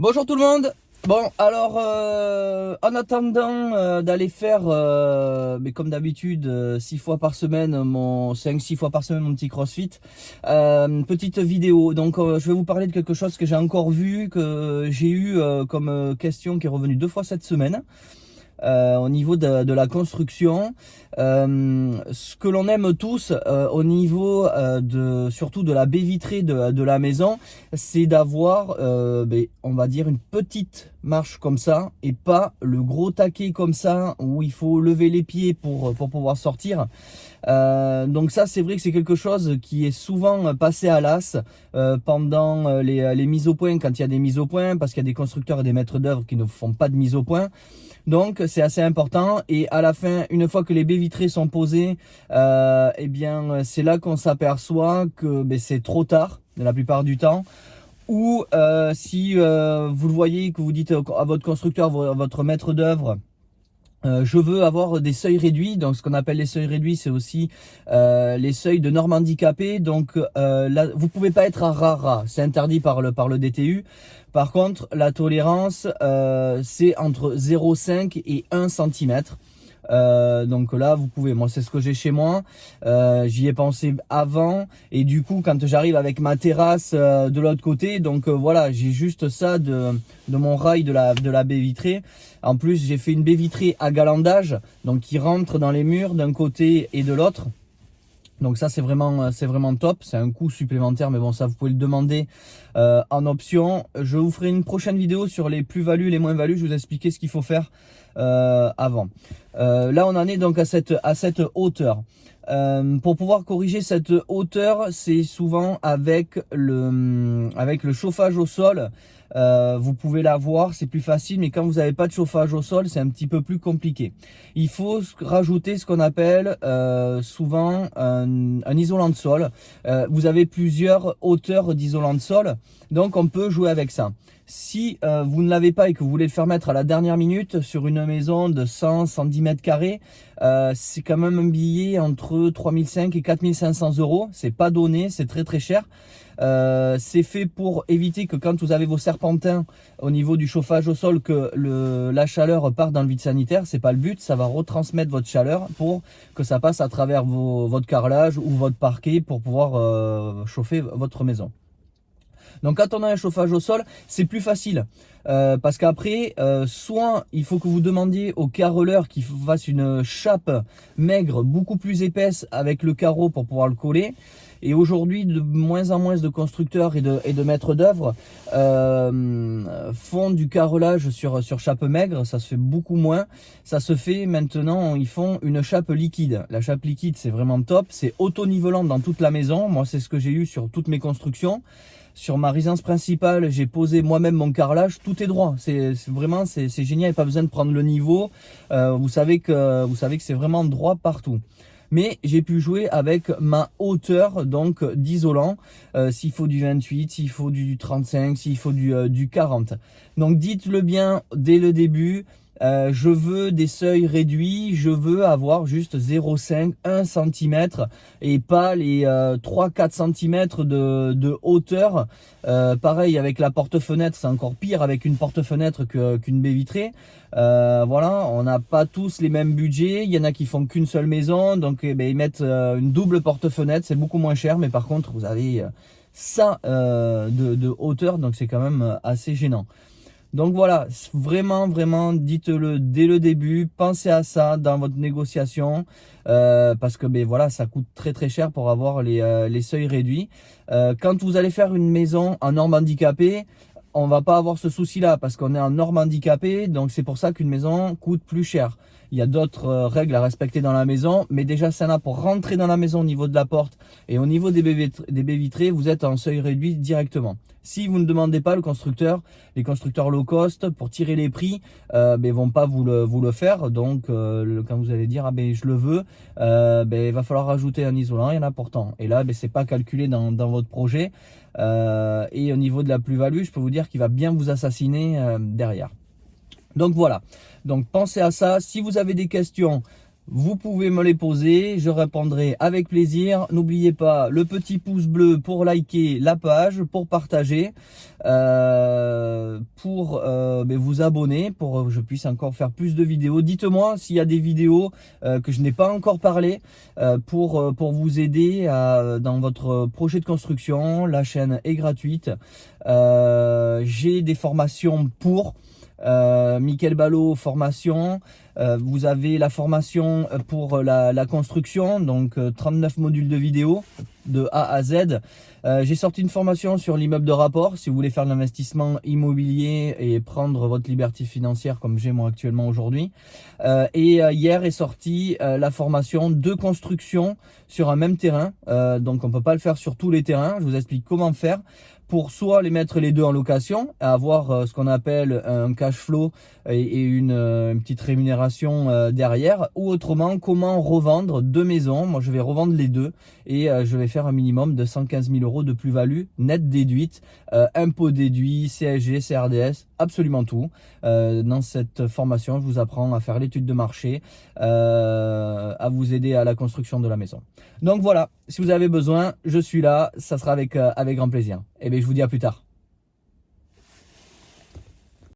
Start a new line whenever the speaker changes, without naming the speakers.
Bonjour tout le monde. Bon, alors en attendant d'aller faire, mais comme d'habitude, 6 fois par semaine, 5-6 fois par semaine mon petit CrossFit, petite vidéo. Donc je vais vous parler de quelque chose que j'ai encore vu, que j'ai eu comme question qui est revenue 2 fois cette semaine. Au niveau de la construction, ce que l'on aime tous au niveau surtout de la baie vitrée de la maison, c'est d'avoir, on va dire, une petite marche comme ça et pas le gros taquet comme ça où il faut lever les pieds pour pouvoir sortir. Donc ça, c'est vrai que c'est quelque chose qui est souvent passé à l'as pendant les mises au point, quand il y a des mises au point, parce qu'il y a des constructeurs et des maîtres d'œuvre qui ne font pas de mise au point. Donc c'est assez important, et à la fin, une fois que les baies vitrées sont posées, eh bien c'est là qu'on s'aperçoit que c'est trop tard la plupart du temps. Ou si vous le voyez, que vous dites à votre constructeur, à votre maître d'œuvre, je veux avoir des seuils réduits. Donc ce qu'on appelle les seuils réduits, c'est aussi les seuils de normes handicapées. Donc là, vous pouvez pas être à RARA, c'est interdit par le DTU. Par contre, la tolérance, c'est entre 0,5 et 1 cm. Donc là vous pouvez, moi c'est ce que j'ai chez moi, j'y ai pensé avant, et du coup quand j'arrive avec ma terrasse de l'autre côté, donc voilà, j'ai juste ça de mon rail de la baie vitrée. En plus j'ai fait une baie vitrée à galandage, donc qui rentre dans les murs d'un côté et de l'autre. Donc ça c'est vraiment top, c'est un coût supplémentaire, mais bon, ça vous pouvez le demander en option. Je vous ferai une prochaine vidéo sur les plus-values, les moins-values, je vous expliquer ce qu'il faut faire avant. Là on en est donc à cette hauteur. Pour pouvoir corriger cette hauteur, c'est souvent avec le chauffage au sol. Vous pouvez l'avoir, c'est plus facile, mais quand vous n'avez pas de chauffage au sol, c'est un petit peu plus compliqué. Il faut rajouter ce qu'on appelle souvent un isolant de sol. Vous avez plusieurs hauteurs d'isolant de sol, donc on peut jouer avec ça. Si vous ne l'avez pas et que vous voulez le faire mettre à la dernière minute sur une maison de 100-110 mètres carrés, c'est quand même un billet entre 3500 et 4500 euros. C'est pas donné, c'est très cher. C'est fait pour éviter que quand vous avez vos serpentins au niveau du chauffage au sol, que la chaleur parte dans le vide sanitaire. C'est pas le but, ça va retransmettre votre chaleur pour que ça passe à travers votre carrelage ou votre parquet pour pouvoir chauffer votre maison. Donc quand on a un chauffage au sol, c'est plus facile. Parce qu'après, soit il faut que vous demandiez au carreleur qu'il fasse une chape maigre beaucoup plus épaisse avec le carreau pour pouvoir le coller. Et aujourd'hui, de moins en moins de constructeurs et de maîtres d'œuvre font du carrelage sur chape maigre. Ça se fait beaucoup moins. Ça se fait maintenant, ils font une chape liquide. La chape liquide, c'est vraiment top. C'est auto-nivelant dans toute la maison. Moi, c'est ce que j'ai eu sur toutes mes constructions. Sur ma résidence principale, j'ai posé moi-même mon carrelage, tout est droit. C'est vraiment génial, il n'y a pas besoin de prendre le niveau. Vous savez que c'est vraiment droit partout. Mais j'ai pu jouer avec ma hauteur donc d'isolant, s'il faut du 28, s'il faut du 35, s'il faut du 40. Donc dites-le bien dès le début. Je veux des seuils réduits, je veux avoir juste 0,5, 1 cm et pas les 3-4 cm de hauteur. Pareil avec la porte-fenêtre, c'est encore pire avec une porte-fenêtre qu'une baie vitrée. Voilà, on n'a pas tous les mêmes budgets, il y en a qui font qu'une seule maison, donc ils mettent une double porte-fenêtre, c'est beaucoup moins cher, mais par contre vous avez ça de hauteur, donc c'est quand même assez gênant. Donc voilà, vraiment, dites-le dès le début, pensez à ça dans votre négociation, parce que voilà, ça coûte très cher pour avoir les seuils réduits. Quand vous allez faire une maison en norme handicapée, on va pas avoir ce souci-là parce qu'on est en norme handicapée, donc c'est pour ça qu'une maison coûte plus cher. Il y a d'autres règles à respecter dans la maison, mais déjà ça là pour rentrer dans la maison au niveau de la porte et au niveau des baies vitrées, vous êtes en seuil réduit directement. Si vous ne demandez pas le constructeur, les constructeurs low cost, pour tirer les prix, vont pas vous le faire. Donc quand vous allez dire je le veux, il va falloir rajouter un isolant, il y en a pourtant. Et là c'est pas calculé dans votre projet. Et au niveau de la plus-value, je peux vous dire qu'il va bien vous assassiner derrière. Donc voilà, donc pensez à ça. Si vous avez des questions, vous pouvez me les poser, je répondrai avec plaisir. N'oubliez pas le petit pouce bleu pour liker la page, pour partager, pour vous abonner, pour que je puisse encore faire plus de vidéos. Dites-moi s'il y a des vidéos que je n'ai pas encore parlé pour vous aider dans votre projet de construction. La chaîne est gratuite. J'ai des formations pour... Mickaël Ballot formation, vous avez la formation pour la construction, donc 39 modules de vidéo de A à Z. J'ai sorti une formation sur l'immeuble de rapport si vous voulez faire de l'investissement immobilier et prendre votre liberté financière comme j'ai moi actuellement aujourd'hui. Hier est sortie la formation de construction sur un même terrain, donc on peut pas le faire sur tous les terrains. Je vous explique comment faire pour soit les mettre les deux en location, avoir ce qu'on appelle un cash flow et une petite rémunération derrière, ou autrement comment revendre deux maisons. Moi je vais revendre les deux et je vais faire un minimum de 115 000 € de plus-value nette déduite, impôts déduits, CSG, CRDS, absolument tout. Dans cette formation je vous apprends à faire l'étude de marché, à vous aider à la construction de la maison. Donc voilà, si vous avez besoin, je suis là, ça sera avec grand plaisir. Et bien je vous dis à plus tard.